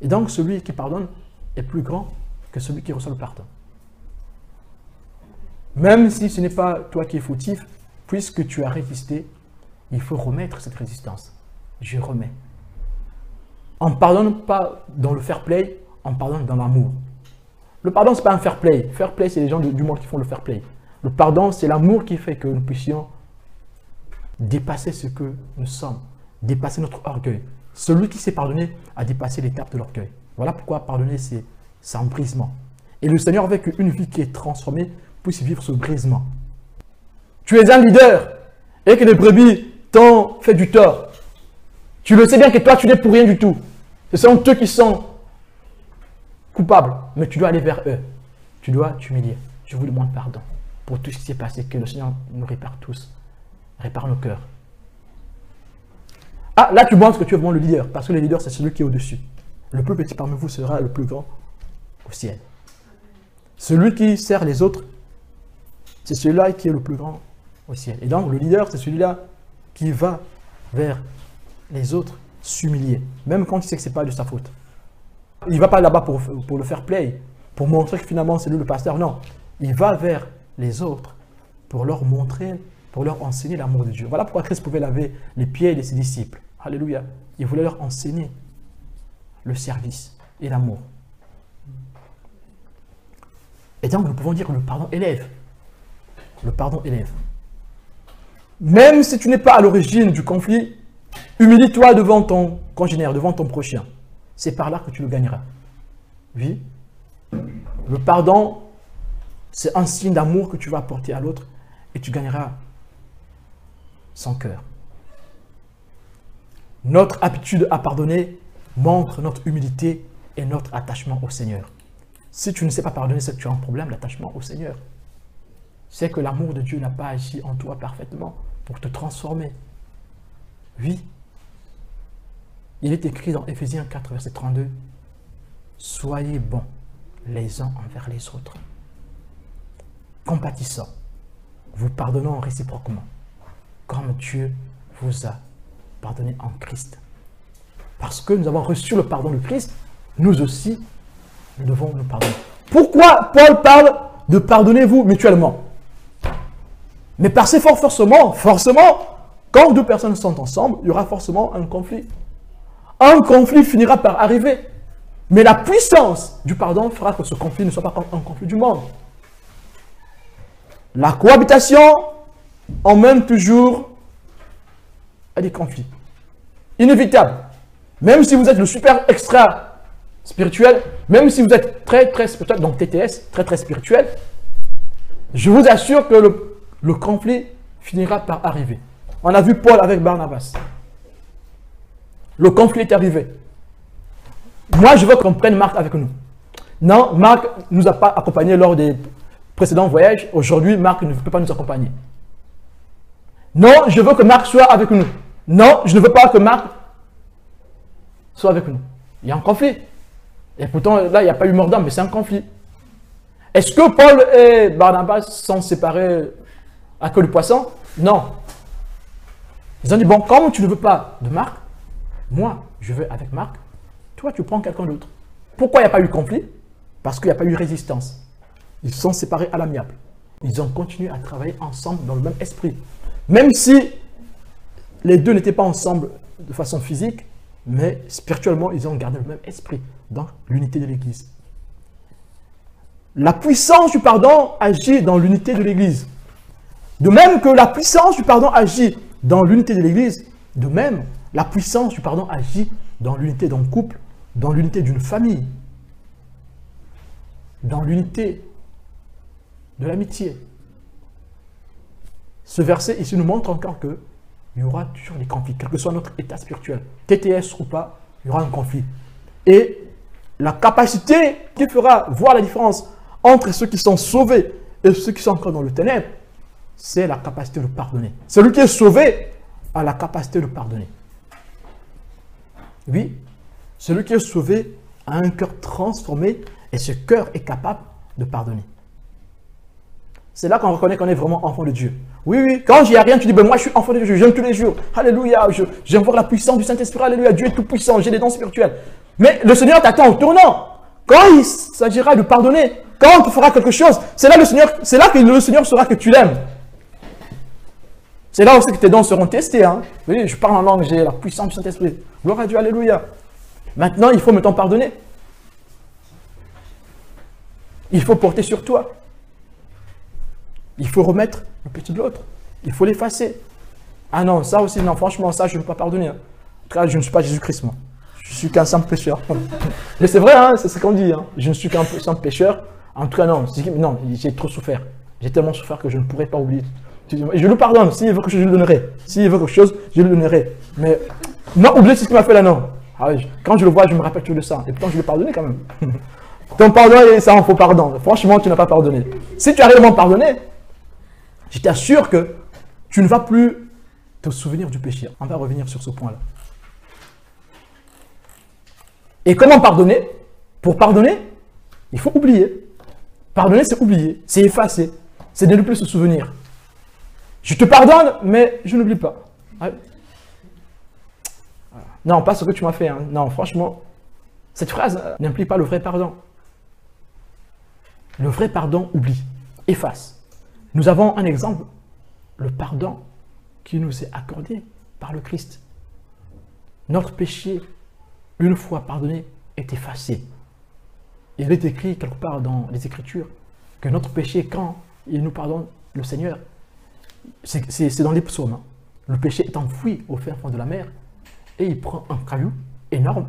Et donc, celui qui pardonne est plus grand que celui qui reçoit le pardon. Même si ce n'est pas toi qui es fautif, puisque tu as résisté, il faut remettre cette résistance. Je remets. On ne pardonne pas dans le fair play, on pardonne dans l'amour. Le pardon, ce n'est pas un fair play. Fair play, c'est les gens du monde qui font le fair play. Le pardon, c'est l'amour qui fait que nous puissions dépasser ce que nous sommes, dépasser notre orgueil. Celui qui s'est pardonné a dépassé l'étape de l'orgueil. Voilà pourquoi pardonner, c'est un brisement. Et le Seigneur veut qu'une vie qui est transformée puisse vivre ce brisement. Tu es un leader et que les brebis t'ont fait du tort. Tu le sais bien que toi, tu n'es pour rien du tout. Ce sont eux qui sont coupables, mais tu dois aller vers eux. Tu dois t'humilier. Je vous demande pardon pour tout ce qui s'est passé, que le Seigneur nous répare tous, répare nos cœurs. Ah, là tu penses que tu es vraiment le leader, parce que le leader c'est celui qui est au-dessus. Le plus petit parmi vous sera le plus grand au ciel. Celui qui sert les autres, c'est celui-là qui est le plus grand au ciel. Et donc le leader c'est celui-là qui va vers les autres s'humilier, même quand il sait que ce n'est pas de sa faute. Il ne va pas là-bas pour le faire play, pour montrer que finalement c'est lui le pasteur, non. Il va vers les autres pour leur montrer, pour leur enseigner l'amour de Dieu. Voilà pourquoi Christ pouvait laver les pieds de ses disciples. Alléluia. Il voulait leur enseigner le service et l'amour. Et donc nous pouvons dire que le pardon élève. Le pardon élève. Même si tu n'es pas à l'origine du conflit, humilie-toi devant ton congénère, devant ton prochain. C'est par là que tu le gagneras. Oui. Le pardon, c'est un signe d'amour que tu vas apporter à l'autre et tu gagneras son cœur. Notre habitude à pardonner montre notre humilité et notre attachement au Seigneur. Si tu ne sais pas pardonner, c'est que tu as un problème d'attachement au Seigneur. C'est que l'amour de Dieu n'a pas agi en toi parfaitement pour te transformer. Oui. Il est écrit dans Éphésiens 4, verset 32, « Soyez bons les uns envers les autres, compatissants, vous pardonnant réciproquement, comme Dieu vous a pardonné en Christ. » Parce que nous avons reçu le pardon de Christ, nous aussi, nous devons nous pardonner. Pourquoi Paul parle de pardonnez-vous mutuellement? Mais parce que forcément, quand deux personnes sont ensemble, il y aura forcément un conflit. Un conflit finira par arriver. Mais la puissance du pardon fera que ce conflit ne soit pas un conflit du monde. La cohabitation emmène toujours à des conflits. Inévitable. Même si vous êtes le super extra spirituel, même si vous êtes très spirituel, donc TTS, très spirituel, je vous assure que le conflit finira par arriver. On a vu Paul avec Barnabas. Le conflit est arrivé. Moi, je veux qu'on prenne Marc avec nous. Non, Marc ne nous a pas accompagnés lors des précédents voyages. Aujourd'hui, Marc ne peut pas nous accompagner. Non, je veux que Marc soit avec nous. Non, je ne veux pas que Marc soit avec nous. Il y a un conflit. Et pourtant, là, il n'y a pas eu mort d'homme, mais c'est un conflit. Est-ce que Paul et Barnabas sont séparés à queue de poisson? Non. Ils ont dit, bon, comme tu ne veux pas de Marc, moi, je vais avec Marc, toi, tu prends quelqu'un d'autre. Pourquoi il n'y a pas eu de conflit? Parce qu'il n'y a pas eu résistance. Ils sont séparés à l'amiable. Ils ont continué à travailler ensemble dans le même esprit. Même si les deux n'étaient pas ensemble de façon physique, mais spirituellement, ils ont gardé le même esprit dans l'unité de l'Église. La puissance du pardon agit dans l'unité de l'Église. De même que la puissance du pardon agit dans l'unité de l'Église, de même, la puissance du pardon agit dans l'unité d'un couple, dans l'unité d'une famille, dans l'unité de l'amitié. Ce verset ici nous montre encore qu'il y aura toujours des conflits, quel que soit notre état spirituel, TTS ou pas, il y aura un conflit. Et la capacité qui fera voir la différence entre ceux qui sont sauvés et ceux qui sont encore dans le ténèbre, c'est la capacité de pardonner. Celui qui est sauvé a la capacité de pardonner. Oui, celui qui est sauvé a un cœur transformé Et ce cœur est capable de pardonner. C'est là qu'on reconnaît qu'on est vraiment enfant de Dieu. Oui, oui, quand j'y a rien, tu dis, ben moi je suis enfant de Dieu, je jeûne tous les jours. Alléluia, j'invoque la puissance du Saint-Esprit. Alléluia, Dieu est tout puissant, j'ai des dons spirituels. Mais le Seigneur t'attend au tournant. Quand il s'agira de pardonner, quand on te fera quelque chose, c'est là que le Seigneur saura que tu l'aimes. C'est là aussi que tes dons seront testés. Hein. Oui, je parle en langue, j'ai la puissance du Saint-Esprit. Gloire à Dieu, alléluia. Maintenant, il faut me t'en pardonner. Il faut porter sur toi. Il faut remettre le péché de l'autre. Il faut l'effacer. Ah non, ça aussi, non, franchement, ça, je ne peux pas pardonner. En tout cas, je ne suis pas Jésus-Christ, moi. Je suis qu'un simple pécheur. Mais c'est vrai, hein, c'est ce qu'on dit. Hein. Je ne suis qu'un simple pécheur. En tout cas, non, j'ai trop souffert. J'ai tellement souffert que je ne pourrais pas oublier. Je le pardonne. S'il veut que je le donnerai. S'il veut quelque chose, je le donnerai. Mais non, oubliez ce qu'il m'a fait là, non. Ah oui, quand je le vois, je me rappelle toujours de ça. Et pourtant, je l'ai pardonné quand même. Ton pardon, ça en faut pardon. Franchement, tu n'as pas pardonné. Si tu as réellement pardonné, je t'assure que tu ne vas plus te souvenir du péché. On va revenir sur ce point-là. Et comment pardonner? Pour pardonner, il faut oublier. Pardonner, c'est oublier, c'est effacer, c'est de ne plus se souvenir. Je te pardonne, mais je n'oublie pas. Ouais. Non, pas ce que tu m'as fait. Hein. Non, franchement, cette phrase n'implique pas le vrai pardon. Le vrai pardon oublie, efface. Nous avons un exemple, le pardon qui nous est accordé par le Christ. Notre péché, une fois pardonné, est effacé. Il est écrit quelque part dans les Écritures que notre péché, quand il nous pardonne, le Seigneur, c'est dans les psaumes. Hein. Le péché est enfoui au fin fond de la mer et il prend un caillou énorme,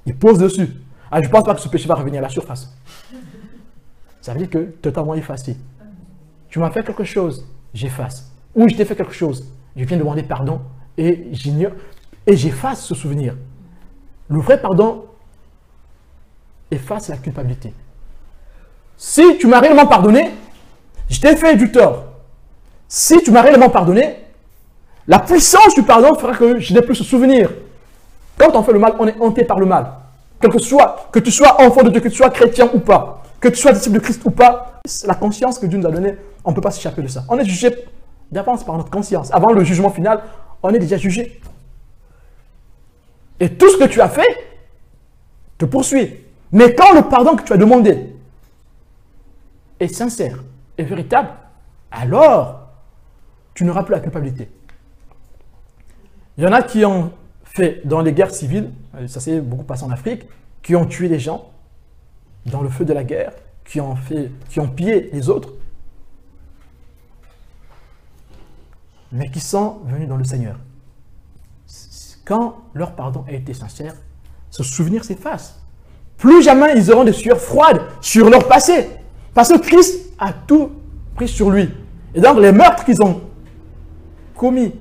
il pose dessus. Ah, je ne pense pas que ce péché va revenir à la surface. Ça veut dire que totalement effacé. Tu m'as fait quelque chose, j'efface. Ou je t'ai fait quelque chose, je viens demander pardon et j'ignore et j'efface ce souvenir. Le vrai pardon efface la culpabilité. Si tu m'as réellement pardonné, je t'ai fait du tort. Si tu m'as réellement pardonné, la puissance du pardon fera que je n'ai plus ce souvenir. Quand on fait le mal, on est hanté par le mal. Que tu sois enfant de Dieu, que tu sois chrétien ou pas, que tu sois disciple de Christ ou pas, la conscience que Dieu nous a donnée, on ne peut pas s'échapper de ça. On est jugé d'avance par notre conscience. Avant le jugement final, on est déjà jugé. Et tout ce que tu as fait te poursuit. Mais quand le pardon que tu as demandé est sincère et véritable, alors tu n'auras plus la culpabilité. Il y en a qui ont fait dans les guerres civiles, ça s'est beaucoup passé en Afrique, qui ont tué des gens dans le feu de la guerre, qui ont pillé les autres, mais qui sont venus dans le Seigneur. Quand leur pardon a été sincère, ce souvenir s'efface. Plus jamais ils auront des sueurs froides sur leur passé. Parce que Christ a tout pris sur lui. Et donc les meurtres qu'ils ont commis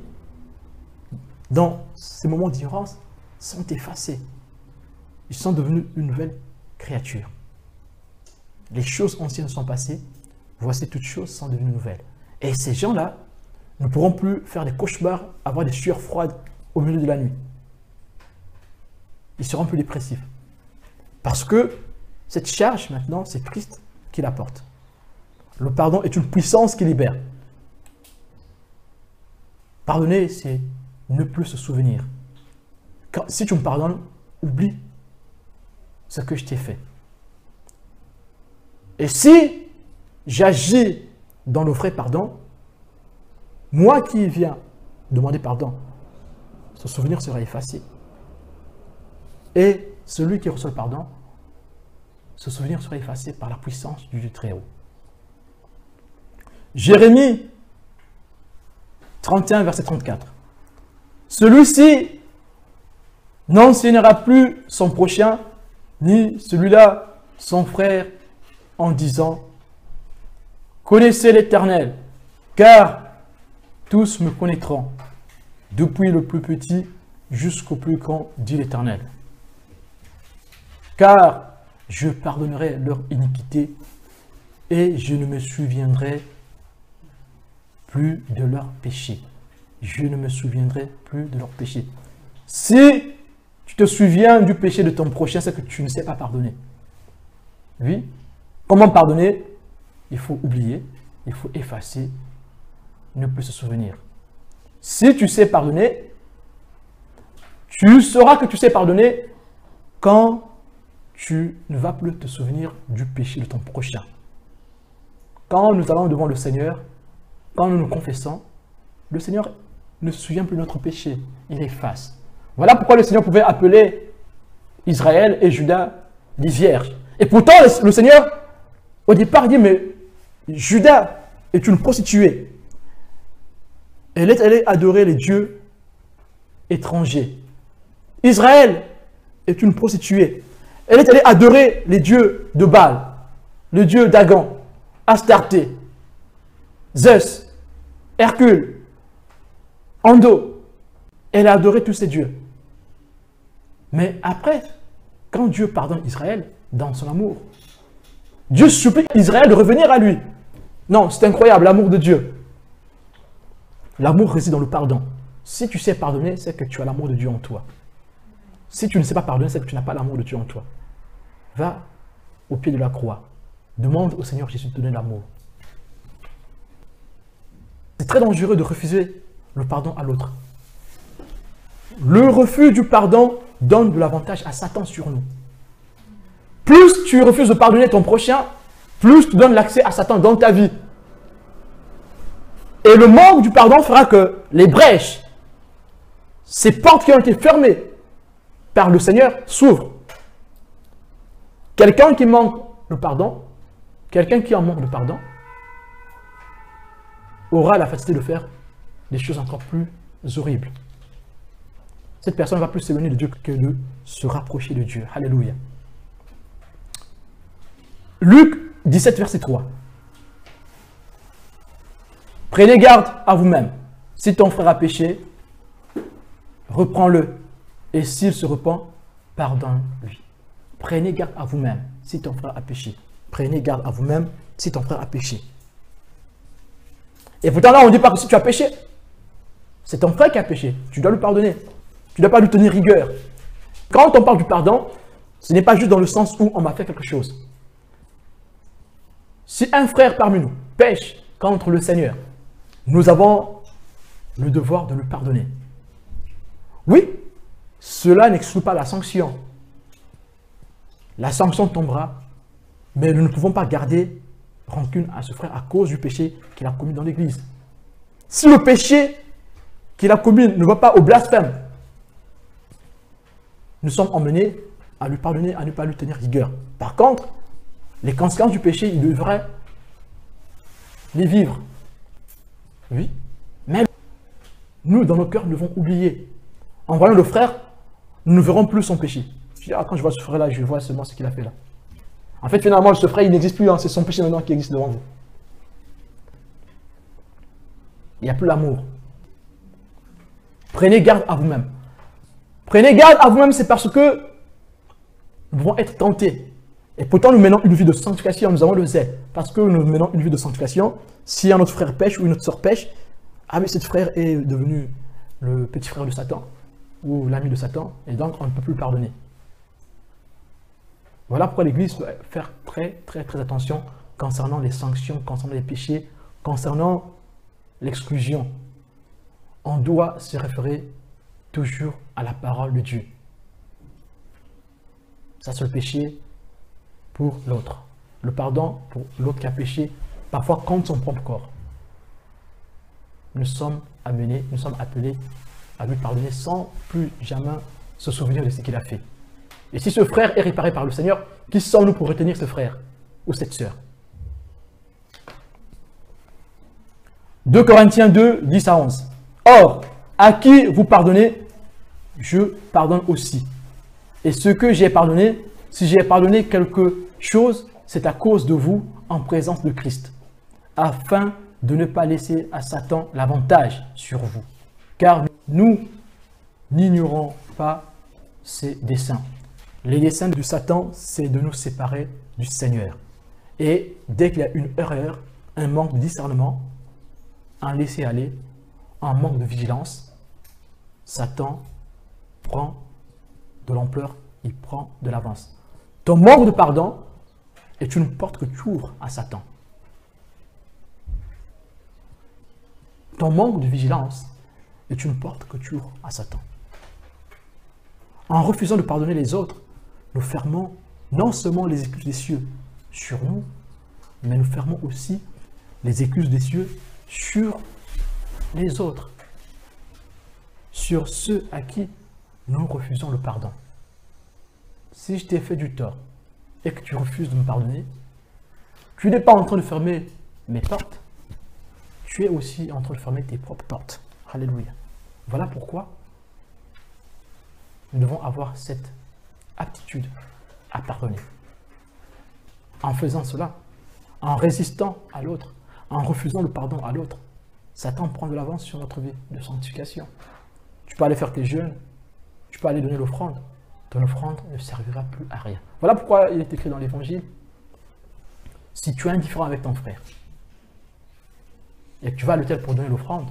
dans ces moments d'ignorance sont effacés. Ils sont devenus une nouvelle créature. Les choses anciennes sont passées. Voici toutes choses sont devenues nouvelles. Et ces gens-là ne pourront plus faire des cauchemars, avoir des sueurs froides au milieu de la nuit. Ils seront plus dépressifs. Parce que cette charge, maintenant, c'est Christ qui la porte. Le pardon est une puissance qui libère. Pardonner, c'est ne plus se souvenir. Si tu me pardonnes, oublie ce que je t'ai fait. Et si j'agis dans le vrai pardon, moi qui viens demander pardon, ce souvenir sera effacé. Et celui qui reçoit le pardon, ce souvenir sera effacé par la puissance du Dieu très haut. Jérémie 31, verset 34. Celui-ci n'enseignera plus son prochain, ni celui-là son frère, en disant « Connaissez l'Éternel, car tous me connaîtront, depuis le plus petit jusqu'au plus grand, dit l'Éternel. Car je pardonnerai leur iniquité et je ne me souviendrai plus de leurs péchés. Je ne me souviendrai plus de leurs péchés. » Si tu te souviens du péché de ton prochain, c'est que tu ne sais pas pardonner. Oui. Comment pardonner? Il faut oublier, il faut effacer, ne plus se souvenir. Si tu sais pardonner, tu sauras que tu sais pardonner quand tu ne vas plus te souvenir du péché de ton prochain. Quand nous allons devant le Seigneur, quand nous nous confessons, le Seigneur ne se souvient plus de notre péché, il efface. Voilà pourquoi le Seigneur pouvait appeler Israël et Juda des vierges. Et pourtant, le Seigneur, au départ, dit, mais Juda est une prostituée. Elle est allée adorer les dieux étrangers. Israël est une prostituée. Elle est allée adorer les dieux de Baal, le dieu Dagon, Astarté, Zeus, Hercule, Ando. Elle a adoré tous ces dieux. Mais après, quand Dieu pardonne Israël, dans son amour, Dieu supplie Israël de revenir à lui. Non, c'est incroyable, l'amour de Dieu. L'amour réside dans le pardon. Si tu sais pardonner, c'est que tu as l'amour de Dieu en toi. Si tu ne sais pas pardonner, c'est que tu n'as pas l'amour de Dieu en toi. Va au pied de la croix. Demande au Seigneur Jésus de te donner l'amour. C'est très dangereux de refuser le pardon à l'autre. Le refus du pardon donne de l'avantage à Satan sur nous. Plus tu refuses de pardonner ton prochain, plus tu donnes l'accès à Satan dans ta vie. Et le manque du pardon fera que les brèches, ces portes qui ont été fermées par le Seigneur, s'ouvrent. Quelqu'un qui manque le pardon, quelqu'un qui en manque de pardon, aura la facilité de faire des choses encore plus horribles. Cette personne va plus s'éloigner de Dieu que de se rapprocher de Dieu. Alléluia. Luc 17, verset 3. Prenez garde à vous-même. Si ton frère a péché, reprends-le. Et s'il se repent, pardonne-lui. Prenez garde à vous-même si ton frère a péché. Prenez garde à vous-même si ton frère a péché. Et pourtant là, on ne dit pas que si tu as péché, c'est ton frère qui a péché. Tu dois lui pardonner. Tu ne dois pas lui tenir rigueur. Quand on parle du pardon, ce n'est pas juste dans le sens où on m'a fait quelque chose. Si un frère parmi nous pêche contre le Seigneur, nous avons le devoir de le pardonner. Oui, cela n'exclut pas la sanction. La sanction tombera, mais nous ne pouvons pas garder rancune à ce frère à cause du péché qu'il a commis dans l'église. Si le péché qu'il a commis ne va pas au blasphème, nous sommes emmenés à lui pardonner, à ne pas lui tenir rigueur. Par contre, les conséquences du péché, il devrait les vivre. Oui, mais nous, dans nos cœurs, nous devons oublier. En voyant le frère, nous ne verrons plus son péché. Je dis, ah, quand je vois ce frère-là, je vois seulement ce qu'il a fait là. En fait, finalement, ce frère, il n'existe plus. Hein, c'est son péché maintenant qui existe devant vous. Il n'y a plus l'amour. Prenez garde à vous-même. Prenez garde à vous-même, c'est parce que nous devons être tentés. Et pourtant, nous menons une vie de sanctification, nous avons le zèle. Parce que nous menons une vie de sanctification, si un autre frère pêche ou une autre sœur pêche, ah mais cet frère est devenu le petit frère de Satan ou l'ami de Satan, et donc on ne peut plus le pardonner. Voilà pourquoi l'Église doit faire très attention concernant les sanctions, concernant les péchés, concernant l'exclusion. On doit se référer toujours à la parole de Dieu. Ça, c'est le péché pour l'autre. Le pardon pour l'autre qui a péché, parfois contre son propre corps. Nous sommes amenés, nous sommes appelés à lui pardonner sans plus jamais se souvenir de ce qu'il a fait. Et si ce frère est réparé par le Seigneur, qui sommes-nous pour retenir ce frère ou cette sœur? 2 Corinthiens 2, 10 à 11. Or, à qui vous pardonnez, je pardonne aussi. Et ce que j'ai pardonné, si j'ai pardonné quelque chose, c'est à cause de vous en présence de Christ, afin de ne pas laisser à Satan l'avantage sur vous. Car nous n'ignorons pas ses desseins. Les desseins de Satan, c'est de nous séparer du Seigneur. Et dès qu'il y a une erreur, un manque de discernement, un laisser-aller, un manque de vigilance, Satan prend de l'ampleur, il prend de l'avance. Ton manque de pardon est une porte que tu ouvres à Satan. Ton manque de vigilance est une porte que tu ouvres à Satan. En refusant de pardonner les autres, nous fermons non seulement les excuses des cieux sur nous, mais nous fermons aussi les excuses des cieux sur les autres, sur ceux à qui nous refusons le pardon. Si je t'ai fait du tort et que tu refuses de me pardonner, tu n'es pas en train de fermer mes portes, tu es aussi en train de fermer tes propres portes. Alléluia. Voilà pourquoi nous devons avoir cette aptitude à pardonner. En faisant cela, en résistant à l'autre, en refusant le pardon à l'autre, Satan prend de l'avance sur notre vie de sanctification. Tu peux aller faire tes jeûnes, tu peux aller donner l'offrande. Ton offrande ne servira plus à rien. Voilà pourquoi il est écrit dans l'Évangile, si tu es indifférent avec ton frère, et que tu vas à l'autel pour donner l'offrande,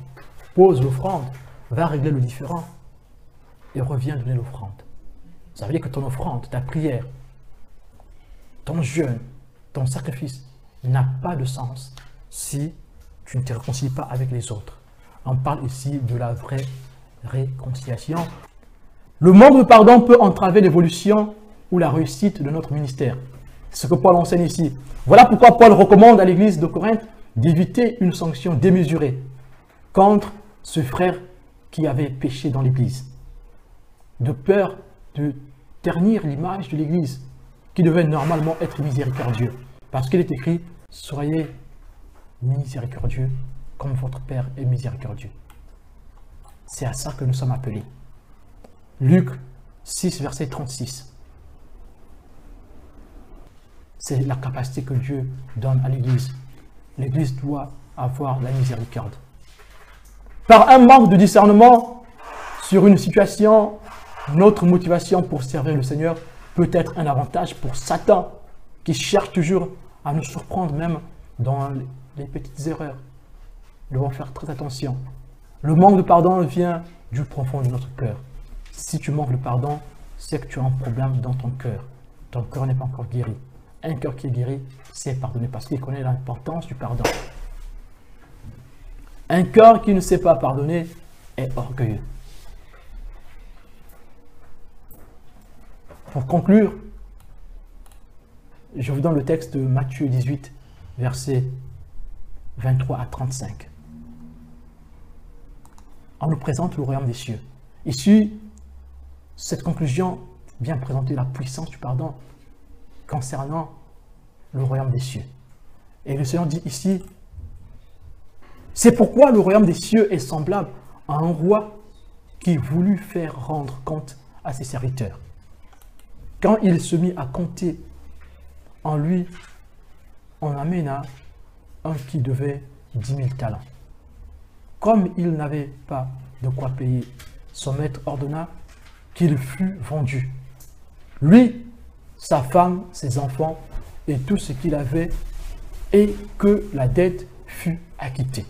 pose l'offrande, va régler le différend, et reviens donner l'offrande. Ça veut dire que ton offrande, ta prière, ton jeûne, ton sacrifice n'a pas de sens si tu ne te réconcilies pas avec les autres. On parle ici de la vraie réconciliation. Le manque de pardon peut entraver l'évolution ou la réussite de notre ministère. C'est ce que Paul enseigne ici. Voilà pourquoi Paul recommande à l'église de Corinthe d'éviter une sanction démesurée contre ce frère qui avait péché dans l'église, de peur de ternir l'image de l'église qui devait normalement être miséricordieux. Parce qu'il est écrit, soyez miséricordieux comme votre Père est miséricordieux. C'est à ça que nous sommes appelés. Luc 6, verset 36. C'est la capacité que Dieu donne à l'Église. L'Église doit avoir la miséricorde. Par un manque de discernement sur une situation, notre motivation pour servir le Seigneur peut être un avantage pour Satan, qui cherche toujours à nous surprendre même dans les petites erreurs. Nous devons faire très attention. Le manque de pardon vient du profond de notre cœur. Si tu manques de pardon, c'est que tu as un problème dans ton cœur. Ton cœur n'est pas encore guéri. Un cœur qui est guéri, c'est pardonner parce qu'il connaît l'importance du pardon. Un cœur qui ne sait pas pardonner est orgueilleux. Pour conclure, je vous donne le texte de Matthieu 18, versets 23 à 35. On nous présente le royaume des cieux. Ici, cette conclusion vient présenter la puissance du pardon concernant le royaume des cieux. Et le Seigneur dit ici, c'est pourquoi le royaume des cieux est semblable à un roi qui voulut faire rendre compte à ses serviteurs. Quand il se mit à compter, en lui, on amena un qui devait 10 000 talents. Comme il n'avait pas de quoi payer, son maître ordonna qu'il fût vendu. Lui, sa femme, ses enfants et tout ce qu'il avait, et que la dette fût acquittée.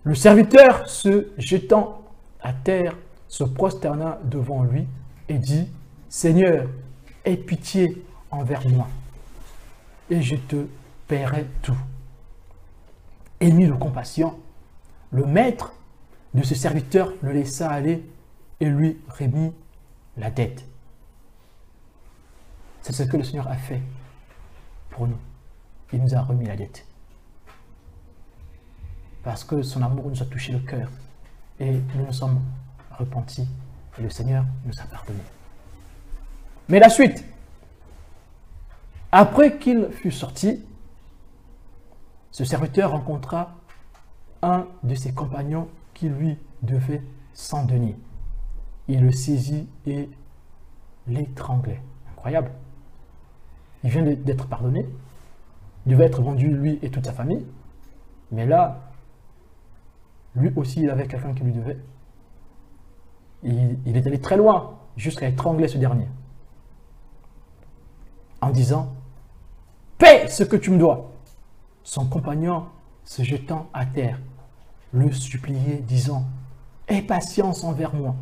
Le serviteur, se jetant à terre, se prosterna devant lui et dit, « Seigneur, aie pitié envers moi, et je te paierai tout. » Ému de compassion, le maître de ce serviteur le laissa aller et lui remit la dette. C'est ce que le Seigneur a fait pour nous. Il nous a remis la dette. Parce que son amour nous a touché le cœur et nous nous sommes repentis et le Seigneur nous a pardonné. Mais la suite, après qu'il fut sorti, ce serviteur rencontra un de ses compagnons qui lui devait 100 deniers. Il le saisit et l'étranglait. Incroyable. Il vient d'être pardonné. Il devait être vendu, lui et toute sa famille. Mais là, lui aussi, il avait quelqu'un qui lui devait. Il est allé très loin, jusqu'à étrangler ce dernier. En disant, « Paie ce que tu me dois !» Son compagnon, se jetant à terre, le suppliait, disant, « Aie patience envers moi,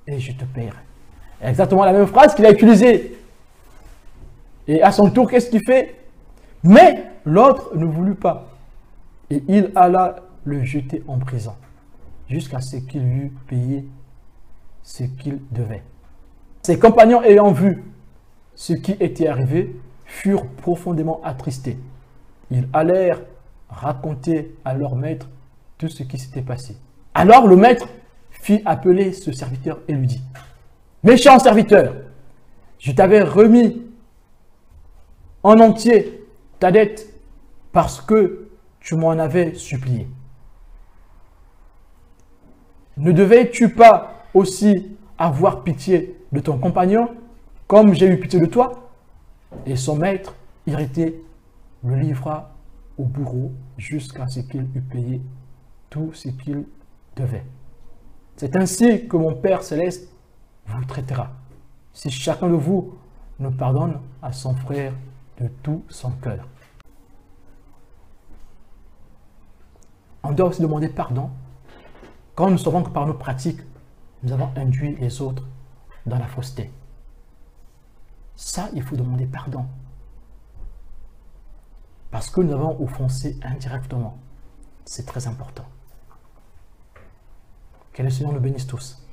et je te paierai. » Exactement la même phrase qu'il a utilisée Et à son tour, qu'est-ce qu'il fait? Mais l'autre ne voulut pas. Et il alla le jeter en prison, jusqu'à ce qu'il eût payé ce qu'il devait. Ses compagnons ayant vu ce qui était arrivé, furent profondément attristés. Ils allèrent raconter à leur maître tout ce qui s'était passé. Alors le maître fit appeler ce serviteur et lui dit: « Méchant serviteur, je t'avais remis en entier ta dette parce que tu m'en avais supplié. Ne devais-tu pas aussi avoir pitié de ton compagnon comme j'ai eu pitié de toi? » Et son maître, irrité, le livra au bourreau jusqu'à ce qu'il eût payé tout ce qu'il devait. C'est ainsi que mon Père Céleste vous traitera, si chacun de vous ne pardonne à son frère de tout son cœur. On doit aussi demander pardon quand nous savons que par nos pratiques, nous avons induit les autres dans la fausseté. Ça, il faut demander pardon. Parce que nous avons offensé indirectement. C'est très important. Que le Seigneur nous bénisse tous.